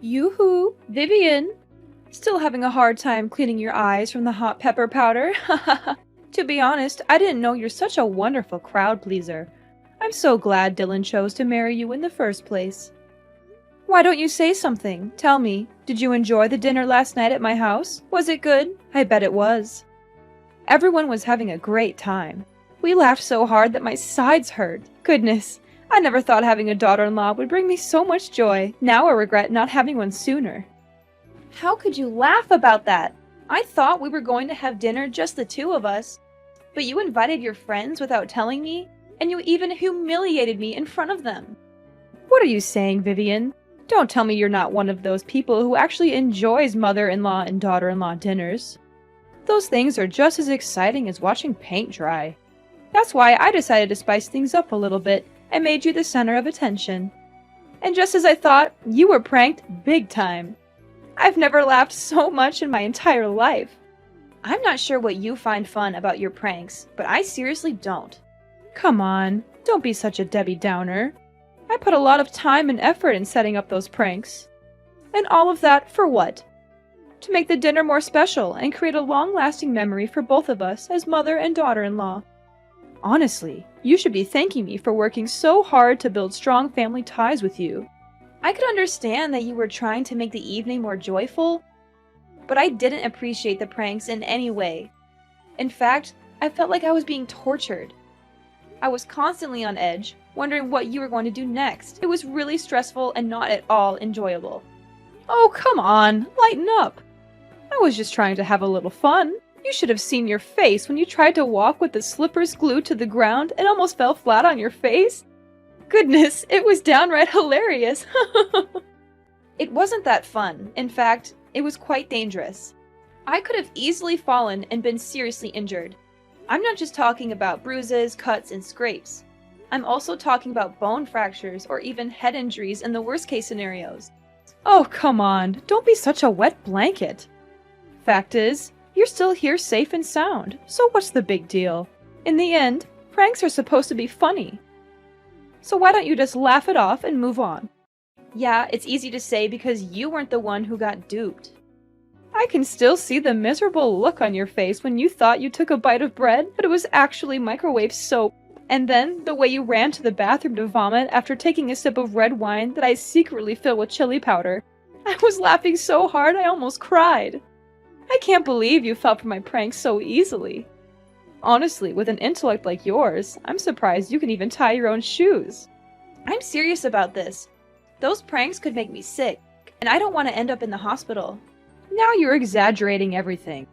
Yoo-hoo, Vivian! Still having a hard time cleaning your eyes from the hot pepper powder? To be honest, I didn't know you're such a wonderful crowd pleaser. I'm so glad Dylan chose to marry you in the first place. Why don't you say something? Tell me, did you enjoy the dinner last night at my house? Was it good? I bet it was. Everyone was having a great time. We laughed so hard that my sides hurt. Goodness, I never thought having a daughter-in-law would bring me so much joy. Now I regret not having one sooner. How could you laugh about that? I thought we were going to have dinner just the two of us. But you invited your friends without telling me, and you even humiliated me in front of them. What are you saying, Vivian? Don't tell me you're not one of those people who actually enjoys mother-in-law and daughter-in-law dinners. Those things are just as exciting as watching paint dry. That's why I decided to spice things up a little bit and made you the center of attention. And just as I thought, you were pranked big time. I've never laughed so much in my entire life. I'm not sure what you find fun about your pranks, but I seriously don't. Come on, don't be such a Debbie Downer. I put a lot of time and effort in setting up those pranks. And all of that for what? To make the dinner more special and create a long-lasting memory for both of us as mother and daughter-in-law. Honestly, you should be thanking me for working so hard to build strong family ties with you. I could understand that you were trying to make the evening more joyful, but I didn't appreciate the pranks in any way. In fact, I felt like I was being tortured. I was constantly on edge, wondering what you were going to do next. It was really stressful and not at all enjoyable. Oh, come on, lighten up. I was just trying to have a little fun. You should have seen your face when you tried to walk with the slippers glued to the ground and almost fell flat on your face. Goodness, it was downright hilarious. It wasn't that fun. In fact, it was quite dangerous. I could have easily fallen and been seriously injured. I'm not just talking about bruises, cuts, and scrapes. I'm also talking about bone fractures or even head injuries in the worst case scenarios. Oh, come on, don't be such a wet blanket. Fact is, you're still here safe and sound, so what's the big deal? In the end, pranks are supposed to be funny. So why don't you just laugh it off and move on? Yeah, it's easy to say because you weren't the one who got duped. I can still see the miserable look on your face when you thought you took a bite of bread, but it was actually microwave soap. And then, the way you ran to the bathroom to vomit after taking a sip of red wine that I secretly filled with chili powder. I was laughing so hard I almost cried. I can't believe you fell for my pranks so easily. Honestly, with an intellect like yours, I'm surprised you can even tie your own shoes. I'm serious about this. Those pranks could make me sick, and I don't want to end up in the hospital. Now you're exaggerating everything.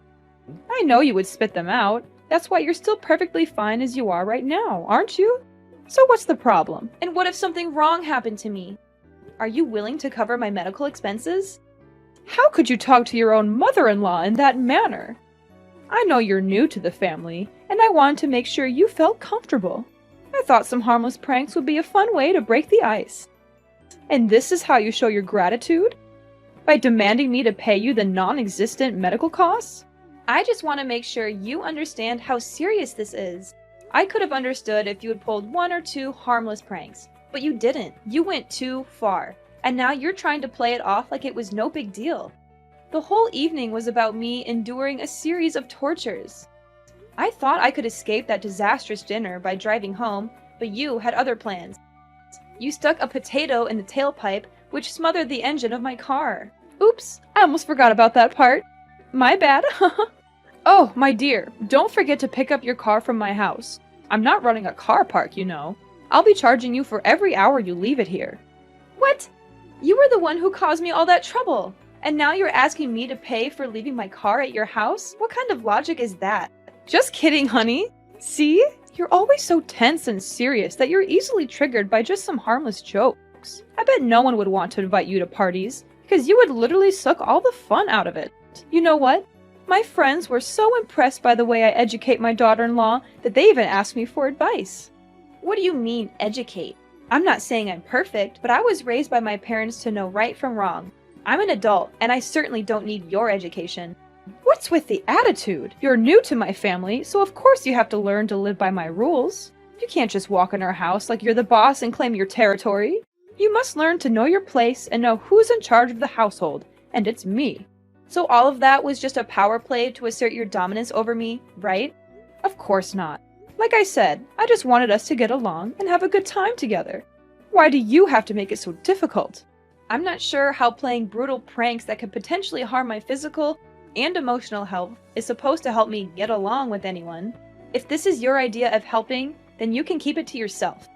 I know you would spit them out. That's why you're still perfectly fine as you are right now, aren't you? So what's the problem? And what if something wrong happened to me? Are you willing to cover my medical expenses? How could you talk to your own mother-in-law in that manner? I know you're new to the family, and I wanted to make sure you felt comfortable. I thought some harmless pranks would be a fun way to break the ice. And this is how you show your gratitude? By demanding me to pay you the non-existent medical costs? I just want to make sure you understand how serious this is. I could have understood if you had pulled one or two harmless pranks, but you didn't. You went too far, and now you're trying to play it off like it was no big deal. The whole evening was about me enduring a series of tortures. I thought I could escape that disastrous dinner by driving home, but you had other plans. You stuck a potato in the tailpipe, which smothered the engine of my car. Oops, I almost forgot about that part. My bad. Oh, my dear, don't forget to pick up your car from my house. I'm not running a car park, you know. I'll be charging you for every hour you leave it here. What? You were the one who caused me all that trouble, and now you're asking me to pay for leaving my car at your house? What kind of logic is that? Just kidding, honey. See? You're always so tense and serious that you're easily triggered by just some harmless jokes. I bet no one would want to invite you to parties, because you would literally suck all the fun out of it. You know what? My friends were so impressed by the way I educate my daughter-in-law that they even asked me for advice. What do you mean, educate? I'm not saying I'm perfect, but I was raised by my parents to know right from wrong. I'm an adult, and I certainly don't need your education. What's with the attitude? You're new to my family, so of course you have to learn to live by my rules. You can't just walk in our house like you're the boss and claim your territory. You must learn to know your place and know who's in charge of the household, and it's me. So all of that was just a power play to assert your dominance over me, right? Of course not. Like I said, I just wanted us to get along and have a good time together. Why do you have to make it so difficult? I'm not sure how playing brutal pranks that could potentially harm my physical and emotional health is supposed to help me get along with anyone. If this is your idea of helping, then you can keep it to yourself.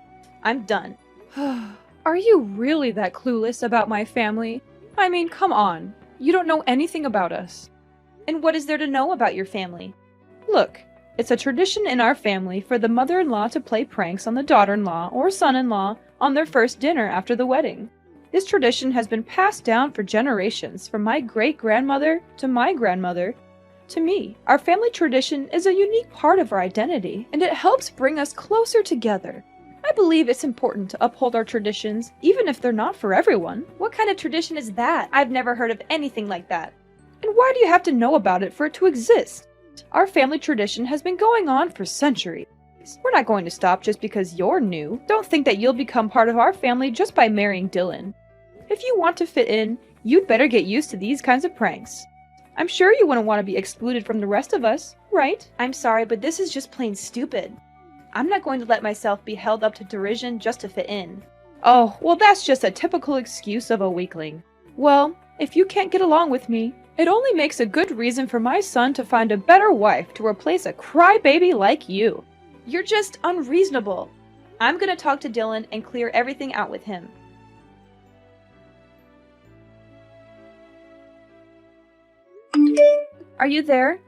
I'm done. Are you really that clueless about my family? I mean, come on. You don't know anything about us. And what is there to know about your family? Look, it's a tradition in our family for the mother-in-law to play pranks on the daughter-in-law or son-in-law on their first dinner after the wedding. This tradition has been passed down for generations, from my great-grandmother to my grandmother to me. Our family tradition is a unique part of our identity, and it helps bring us closer together. I believe it's important to uphold our traditions, even if they're not for everyone. What kind of tradition is that? I've never heard of anything like that. And why do you have to know about it for it to exist? Our family tradition has been going on for centuries. We're not going to stop just because you're new. Don't think that you'll become part of our family just by marrying Dylan. If you want to fit in, you'd better get used to these kinds of pranks. I'm sure you wouldn't want to be excluded from the rest of us, right? I'm sorry, but this is just plain stupid. I'm not going to let myself be held up to derision just to fit in. Oh, well, that's just a typical excuse of a weakling. Well, if you can't get along with me, it only makes a good reason for my son to find a better wife to replace a crybaby like you. You're just unreasonable. I'm gonna talk to Dylan and clear everything out with him. Are you there?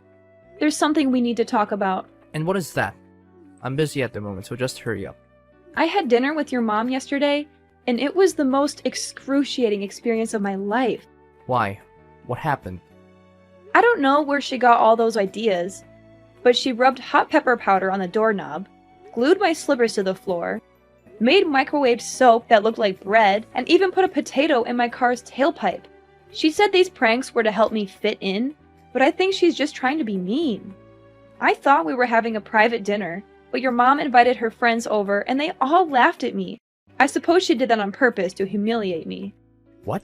There's something we need to talk about. And what is that? I'm busy at the moment, so just hurry up. I had dinner with your mom yesterday, and it was the most excruciating experience of my life. Why? What happened? I don't know where she got all those ideas, but she rubbed hot pepper powder on the doorknob, glued my slippers to the floor, made microwaved soap that looked like bread, and even put a potato in my car's tailpipe. She said these pranks were to help me fit in, but I think she's just trying to be mean. I thought we were having a private dinner, but your mom invited her friends over and they all laughed at me. I suppose she did that on purpose to humiliate me. What?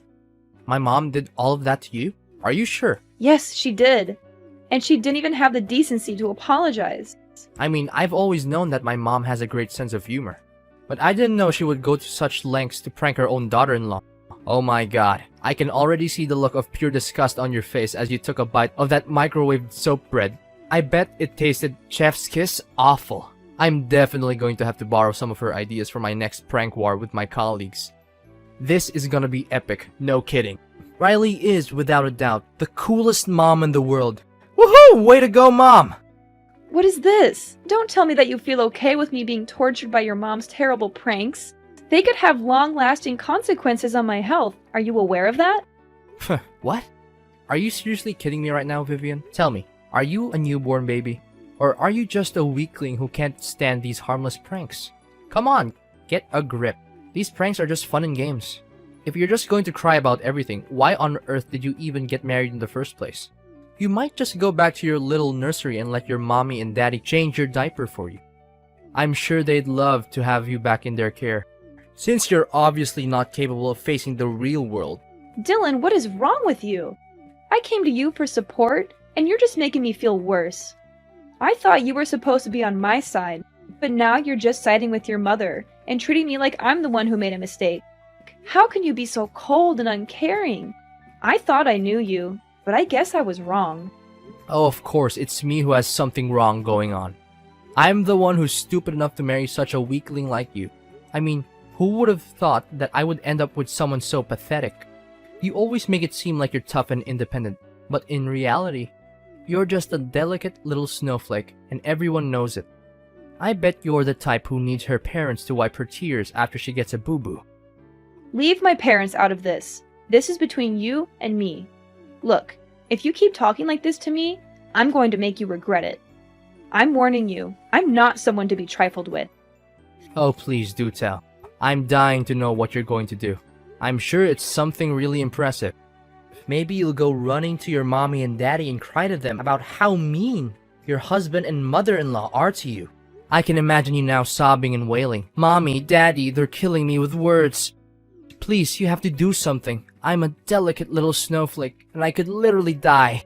My mom did all of that to you? Are you sure? Yes, she did. And she didn't even have the decency to apologize. I mean, I've always known that my mom has a great sense of humor. But I didn't know she would go to such lengths to prank her own daughter-in-law. Oh my god, I can already see the look of pure disgust on your face as you took a bite of that microwaved soap bread. I bet it tasted chef's kiss awful. I'm definitely going to have to borrow some of her ideas for my next prank war with my colleagues. This is gonna be epic, no kidding. Riley is, without a doubt, the coolest mom in the world. Woohoo! Way to go, Mom! What is this? Don't tell me that you feel okay with me being tortured by your mom's terrible pranks. They could have long-lasting consequences on my health. Are you aware of that? What? Are you seriously kidding me right now, Vivian? Tell me, are you a newborn baby? Or are you just a weakling who can't stand these harmless pranks? Come on, get a grip. These pranks are just fun and games. If you're just going to cry about everything, why on earth did you even get married in the first place? You might just go back to your little nursery and let your mommy and daddy change your diaper for you. I'm sure they'd love to have you back in their care, since you're obviously not capable of facing the real world. Dylan, what is wrong with you? I came to you for support, and you're just making me feel worse. I thought you were supposed to be on my side, but now you're just siding with your mother and treating me like I'm the one who made a mistake. How can you be so cold and uncaring? I thought I knew you, but I guess I was wrong. Oh, of course, it's me who has something wrong going on. I'm the one who's stupid enough to marry such a weakling like you. I mean, who would have thought that I would end up with someone so pathetic? You always make it seem like you're tough and independent, but in reality, you're just a delicate little snowflake, and everyone knows it. I bet you're the type who needs her parents to wipe her tears after she gets a boo-boo. Leave my parents out of this. This is between you and me. Look, if you keep talking like this to me, I'm going to make you regret it. I'm warning you, I'm not someone to be trifled with. Oh, please do tell. I'm dying to know what you're going to do. I'm sure it's something really impressive. Maybe you'll go running to your mommy and daddy and cry to them about how mean your husband and mother-in-law are to you. I can imagine you now sobbing and wailing, "Mommy, Daddy, they're killing me with words." Please, you have to do something. I'm a delicate little snowflake, and I could literally die.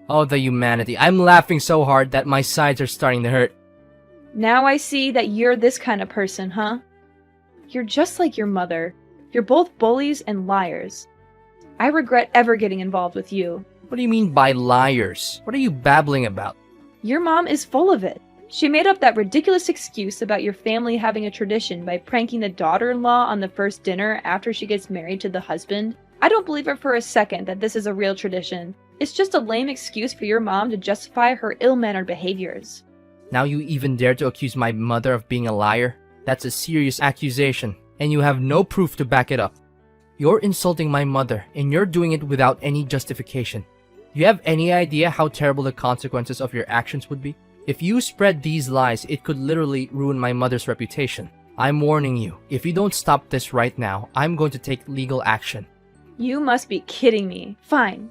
Oh, the humanity. I'm laughing so hard that my sides are starting to hurt. Now I see that you're this kind of person, huh? You're just like your mother. You're both bullies and liars. I regret ever getting involved with you. What do you mean by liars? What are you babbling about? Your mom is full of it. She made up that ridiculous excuse about your family having a tradition by pranking the daughter-in-law on the first dinner after she gets married to the husband. I don't believe her for a second that this is a real tradition. It's just a lame excuse for your mom to justify her ill-mannered behaviors. Now you even dare to accuse my mother of being a liar? That's a serious accusation, and you have no proof to back it up. You're insulting my mother, and you're doing it without any justification. Do you have any idea how terrible the consequences of your actions would be? If you spread these lies, it could literally ruin my mother's reputation. I'm warning you, if you don't stop this right now, I'm going to take legal action. You must be kidding me. Fine.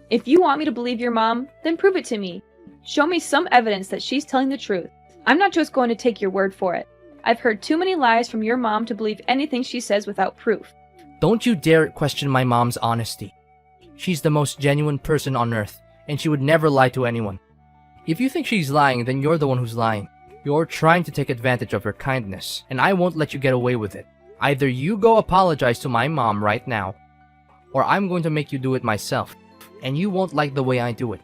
If you want me to believe your mom, then prove it to me. Show me some evidence that she's telling the truth. I'm not just going to take your word for it. I've heard too many lies from your mom to believe anything she says without proof. Don't you dare question my mom's honesty. She's the most genuine person on earth, and she would never lie to anyone. If you think she's lying, then you're the one who's lying. You're trying to take advantage of her kindness, and I won't let you get away with it. Either you go apologize to my mom right now, or I'm going to make you do it myself, and you won't like the way I do it.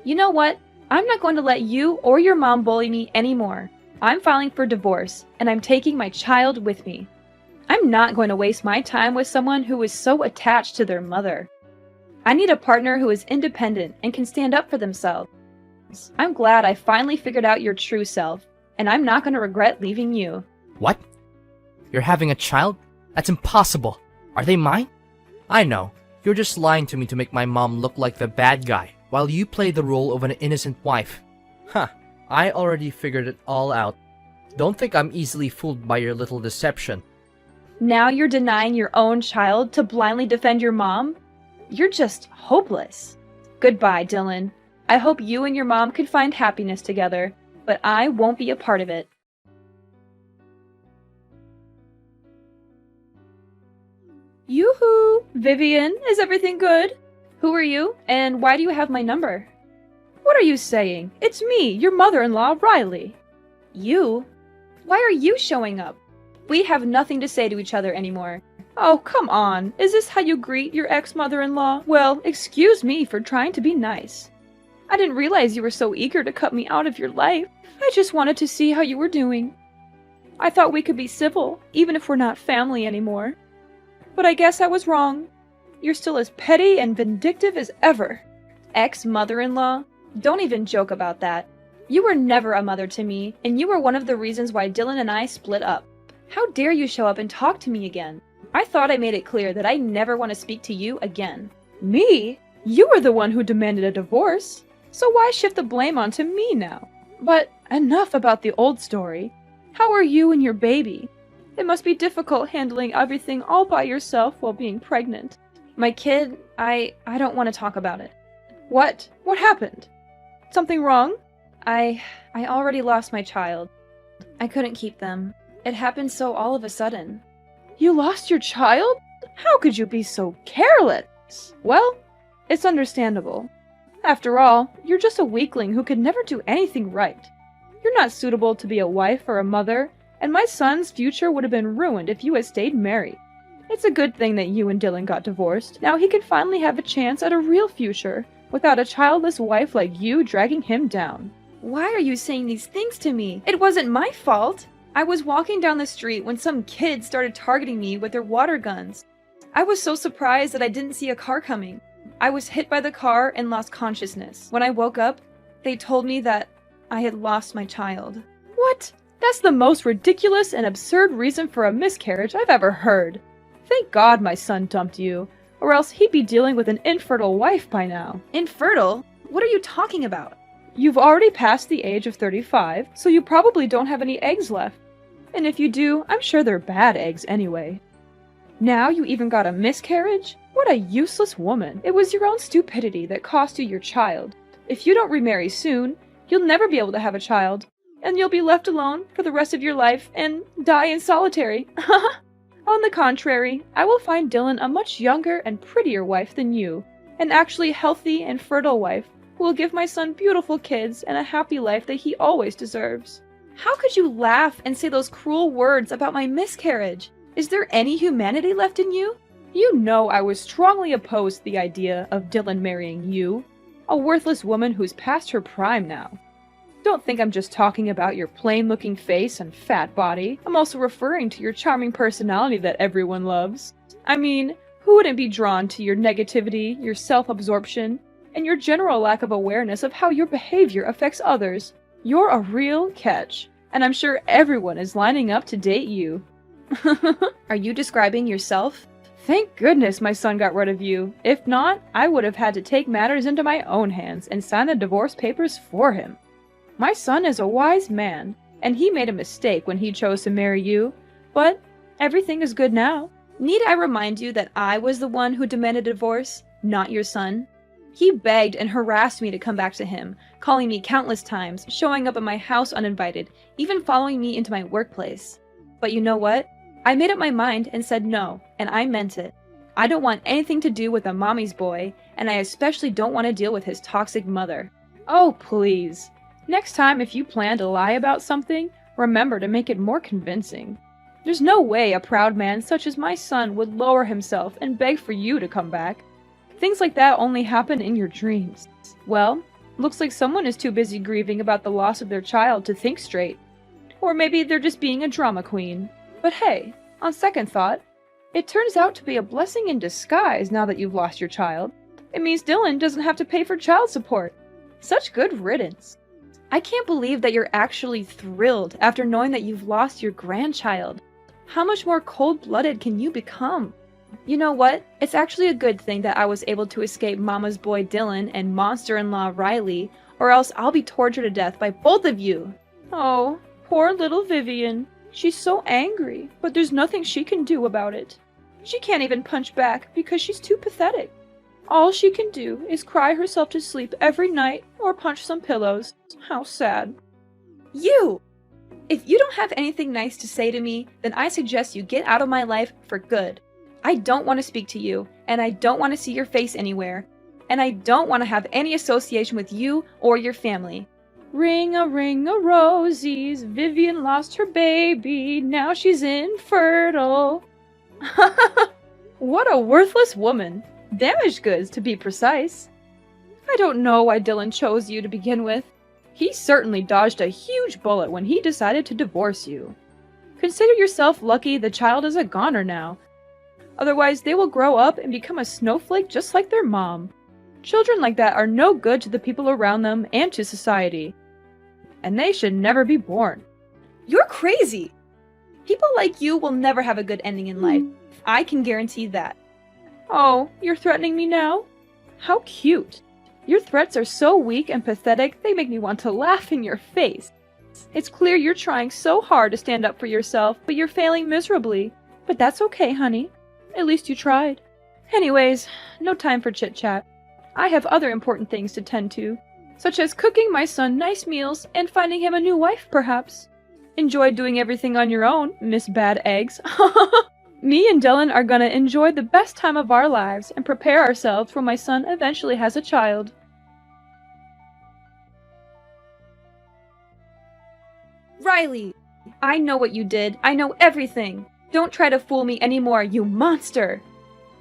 You know what? I'm not going to let you or your mom bully me anymore. I'm filing for divorce, and I'm taking my child with me. I'm not going to waste my time with someone who is so attached to their mother. I need a partner who is independent and can stand up for themselves. I'm glad I finally figured out your true self, and I'm not going to regret leaving you. What? You're having a child? That's impossible. Are they mine? I know. You're just lying to me to make my mom look like the bad guy, while you play the role of an innocent wife. Huh. I already figured it all out. Don't think I'm easily fooled by your little deception. Now you're denying your own child to blindly defend your mom? You're just hopeless. Goodbye, Dylan. I hope you and your mom can find happiness together, but I won't be a part of it. Yoo-hoo! Vivian, is everything good? Who are you, and why do you have my number? What are you saying? It's me, your mother-in-law, Riley. You? Why are you showing up? We have nothing to say to each other anymore. Oh, come on. Is this how you greet your ex-mother-in-law? Well, excuse me for trying to be nice. I didn't realize you were so eager to cut me out of your life. I just wanted to see how you were doing. I thought we could be civil, even if we're not family anymore. But I guess I was wrong. You're still as petty and vindictive as ever. Ex-mother-in-law? Don't even joke about that. You were never a mother to me, and you were one of the reasons why Dylan and I split up. How dare you show up and talk to me again? I thought I made it clear that I never want to speak to you again. Me? You were the one who demanded a divorce. So why shift the blame onto me now? But enough about the old story. How are you and your baby? It must be difficult handling everything all by yourself while being pregnant. My kid, I don't want to talk about it. What? What happened? Something wrong? I already lost my child. I couldn't keep them. It happened so all of a sudden. You lost your child? How could you be so careless? Well, it's understandable. After all, you're just a weakling who could never do anything right. You're not suitable to be a wife or a mother, and my son's future would have been ruined if you had stayed married. It's a good thing that you and Dylan got divorced. Now he can finally have a chance at a real future, without a childless wife like you dragging him down. Why are you saying these things to me? It wasn't my fault! I was walking down the street when some kids started targeting me with their water guns. I was so surprised that I didn't see a car coming. I was hit by the car and lost consciousness. When I woke up, they told me that I had lost my child. What? That's the most ridiculous and absurd reason for a miscarriage I've ever heard. Thank God my son dumped you, or else he'd be dealing with an infertile wife by now. Infertile? What are you talking about? You've already passed the age of 35, so you probably don't have any eggs left. And if you do, I'm sure they're bad eggs anyway. Now you even got a miscarriage? What a useless woman. It was your own stupidity that cost you your child. If you don't remarry soon, you'll never be able to have a child, and you'll be left alone for the rest of your life and die in solitary. On the contrary, I will find Dylan a much younger and prettier wife than you, an actually healthy and fertile wife who will give my son beautiful kids and a happy life that he always deserves. How could you laugh and say those cruel words about my miscarriage? Is there any humanity left in you? You know I was strongly opposed to the idea of Dylan marrying you, a worthless woman who's past her prime now. Don't think I'm just talking about your plain-looking face and fat body. I'm also referring to your charming personality that everyone loves. I mean, who wouldn't be drawn to your negativity, your self-absorption, and your general lack of awareness of how your behavior affects others? You're a real catch, and I'm sure everyone is lining up to date you. Are you describing yourself? Thank goodness my son got rid of you. If not, I would have had to take matters into my own hands and sign the divorce papers for him. My son is a wise man, and he made a mistake when he chose to marry you, but everything is good now. Need I remind you that I was the one who demanded a divorce, not your son? He begged and harassed me to come back to him, calling me countless times, showing up at my house uninvited, even following me into my workplace. But you know what? I made up my mind and said no, and I meant it. I don't want anything to do with a mommy's boy, and I especially don't want to deal with his toxic mother. Oh, please. Next time if you plan to lie about something, remember to make it more convincing. There's no way a proud man such as my son would lower himself and beg for you to come back. Things like that only happen in your dreams. Well, looks like someone is too busy grieving about the loss of their child to think straight. Or maybe they're just being a drama queen. But hey, on second thought, it turns out to be a blessing in disguise now that you've lost your child. It means Dylan doesn't have to pay for child support. Such good riddance. I can't believe that you're actually thrilled after knowing that you've lost your grandchild. How much more cold-blooded can you become? You know what? It's actually a good thing that I was able to escape Mama's boy Dylan and monster-in-law Riley, or else I'll be tortured to death by both of you. Oh, poor little Vivian. She's so angry, but there's nothing she can do about it. She can't even punch back because she's too pathetic. All she can do is cry herself to sleep every night or punch some pillows. How sad. You! If you don't have anything nice to say to me, then I suggest you get out of my life for good. I don't want to speak to you, and I don't want to see your face anywhere, and I don't want to have any association with you or your family. Ring-a-rosies, Vivian lost her baby, now she's infertile. What a worthless woman. Damaged goods, to be precise. I don't know why Dylan chose you to begin with. He certainly dodged a huge bullet when he decided to divorce you. Consider yourself lucky the child is a goner now. Otherwise, they will grow up and become a snowflake just like their mom. Children like that are no good to the people around them and to society. And they should never be born. You're crazy! People like you will never have a good ending in life. I can guarantee that. Oh, you're threatening me now? How cute. Your threats are so weak and pathetic, they make me want to laugh in your face. It's clear you're trying so hard to stand up for yourself, but you're failing miserably. But that's okay, honey. At least you tried. Anyways, no time for chit-chat. I have other important things to tend to, such as cooking my son nice meals and finding him a new wife, perhaps. Enjoy doing everything on your own, Miss Bad Eggs. Me and Dylan are gonna enjoy the best time of our lives and prepare ourselves when my son eventually has a child. Riley! I know what you did. I know everything. Don't try to fool me anymore, you monster!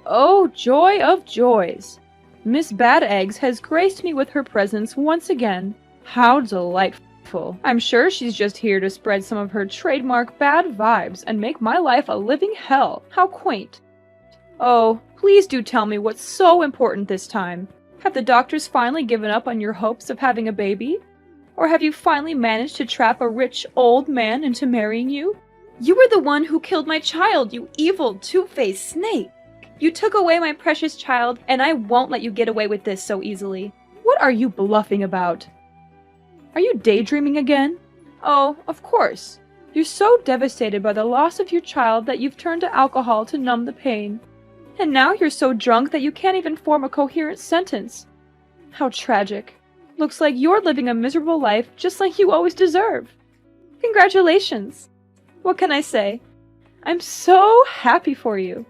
Oh, joy of joys! Miss Bad Eggs has graced me with her presence once again. How delightful. I'm sure she's just here to spread some of her trademark bad vibes and make my life a living hell. How quaint. Oh, please do tell me what's so important this time. Have the doctors finally given up on your hopes of having a baby? Or have you finally managed to trap a rich old man into marrying you? You were the one who killed my child, you evil, two-faced snake! You took away my precious child, and I won't let you get away with this so easily. What are you bluffing about? Are you daydreaming again? Oh, of course. You're so devastated by the loss of your child that you've turned to alcohol to numb the pain. And now you're so drunk that you can't even form a coherent sentence. How tragic. Looks like you're living a miserable life just like you always deserve. Congratulations. What can I say? I'm so happy for you.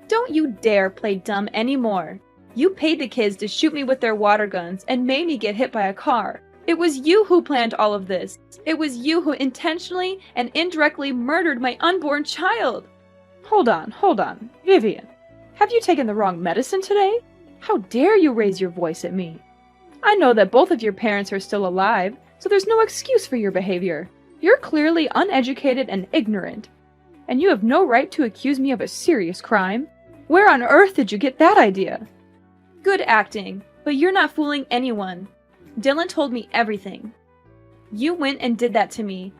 Don't you dare play dumb anymore. You paid the kids to shoot me with their water guns and made me get hit by a car. It was you who planned all of this. It was you who intentionally and indirectly murdered my unborn child. Hold on. Vivian, have you taken the wrong medicine today? How dare you raise your voice at me? I know that both of your parents are still alive, so there's no excuse for your behavior. You're clearly uneducated and ignorant, and you have no right to accuse me of a serious crime. Where on earth did you get that idea? Good acting, but you're not fooling anyone. Dylan told me everything. You went and did that to me,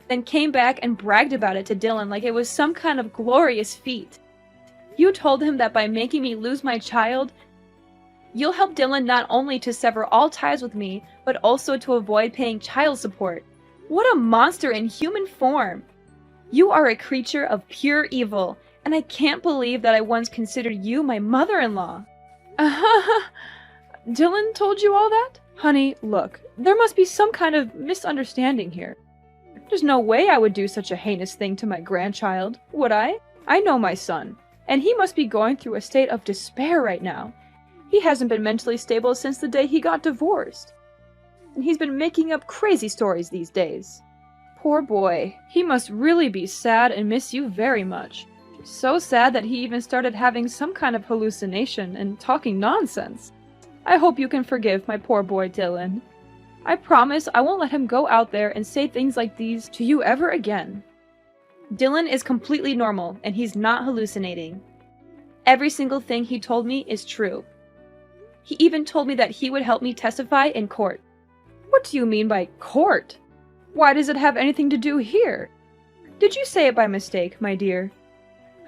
then came back and bragged about it to Dylan like it was some kind of glorious feat. You told him that by making me lose my child, you'll help Dylan not only to sever all ties with me, but also to avoid paying child support. What a monster in human form! You are a creature of pure evil, and I can't believe that I once considered you my mother-in-law. Dylan told you all that? Honey, look, there must be some kind of misunderstanding here. There's no way I would do such a heinous thing to my grandchild, would I? I know my son, and he must be going through a state of despair right now. He hasn't been mentally stable since the day he got divorced. And he's been making up crazy stories these days. Poor boy, he must really be sad and miss you very much. So sad that he even started having some kind of hallucination and talking nonsense. I hope you can forgive my poor boy Dylan. I promise I won't let him go out there and say things like these to you ever again. Dylan is completely normal, and he's not hallucinating. Every single thing he told me is true. He even told me that he would help me testify in court. What do you mean by court? Why does it have anything to do here? Did you say it by mistake, my dear?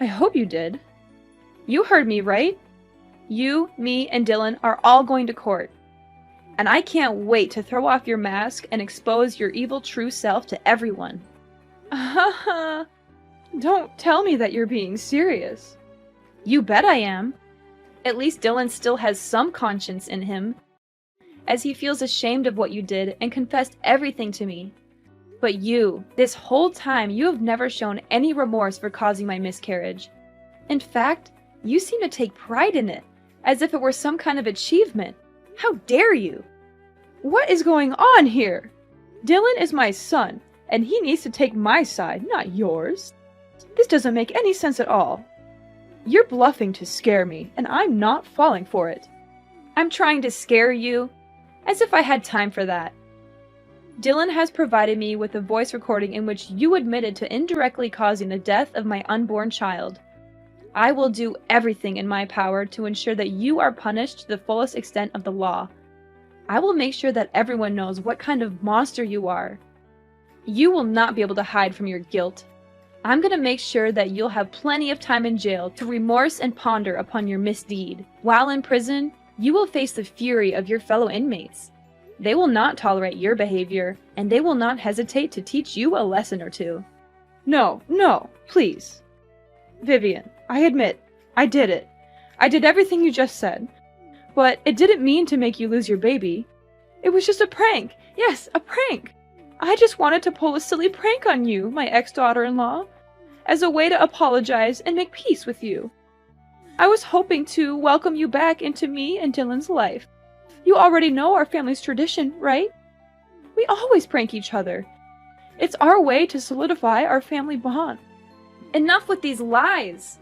I hope you did. You heard me, right? You, me, and Dylan are all going to court. And I can't wait to throw off your mask and expose your evil true self to everyone. Don't tell me that you're being serious. You bet I am. At least Dylan still has some conscience in him, as he feels ashamed of what you did and confessed everything to me. But you, this whole time, you have never shown any remorse for causing my miscarriage. In fact, you seem to take pride in it, as if it were some kind of achievement. How dare you? What is going on here? Dylan is my son, and he needs to take my side, not yours. This doesn't make any sense at all. You're bluffing to scare me, and I'm not falling for it. I'm trying to scare you? As if I had time for that. Dylan has provided me with a voice recording in which you admitted to indirectly causing the death of my unborn child. I will do everything in my power to ensure that you are punished to the fullest extent of the law. I will make sure that everyone knows what kind of monster you are. You will not be able to hide from your guilt. I'm going to make sure that you'll have plenty of time in jail to remorse and ponder upon your misdeed. While in prison, you will face the fury of your fellow inmates. They will not tolerate your behavior, and they will not hesitate to teach you a lesson or two. No, please. Vivian, I admit, I did it. I did everything you just said. But it didn't mean to make you lose your baby. It was just a prank. Yes, a prank. I just wanted to pull a silly prank on you, my ex-daughter-in-law, as a way to apologize and make peace with you. I was hoping to welcome you back into me and Dylan's life. You already know our family's tradition, right? We always prank each other. It's our way to solidify our family bond. Enough with these lies!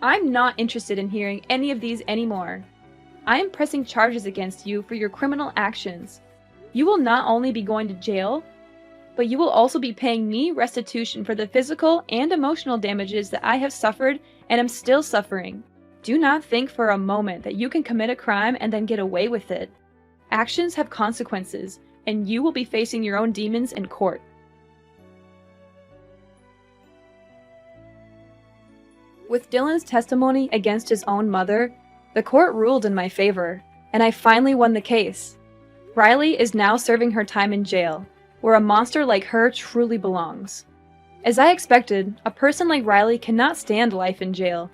I'm not interested in hearing any of these anymore. I am pressing charges against you for your criminal actions. You will not only be going to jail, but you will also be paying me restitution for the physical and emotional damages that I have suffered and am still suffering. Do not think for a moment that you can commit a crime and then get away with it. Actions have consequences, and you will be facing your own demons in court. With Dylan's testimony against his own mother, the court ruled in my favor, and I finally won the case. Riley is now serving her time in jail, where a monster like her truly belongs. As I expected, a person like Riley cannot stand life in jail.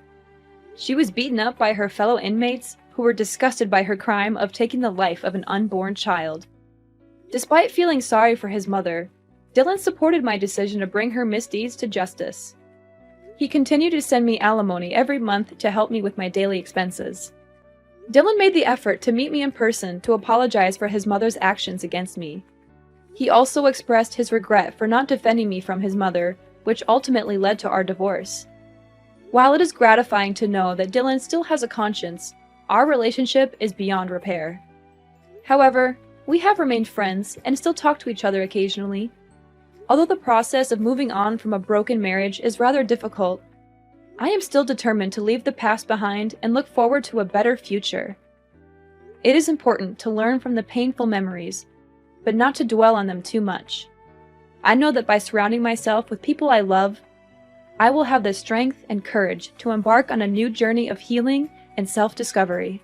She was beaten up by her fellow inmates, who were disgusted by her crime of taking the life of an unborn child. Despite feeling sorry for his mother, Dylan supported my decision to bring her misdeeds to justice. He continued to send me alimony every month to help me with my daily expenses. Dylan made the effort to meet me in person to apologize for his mother's actions against me. He also expressed his regret for not defending me from his mother, which ultimately led to our divorce. While it is gratifying to know that Dylan still has a conscience, our relationship is beyond repair. However, we have remained friends and still talk to each other occasionally. Although the process of moving on from a broken marriage is rather difficult, I am still determined to leave the past behind and look forward to a better future. It is important to learn from the painful memories, but not to dwell on them too much. I know that by surrounding myself with people I love, I will have the strength and courage to embark on a new journey of healing and self-discovery.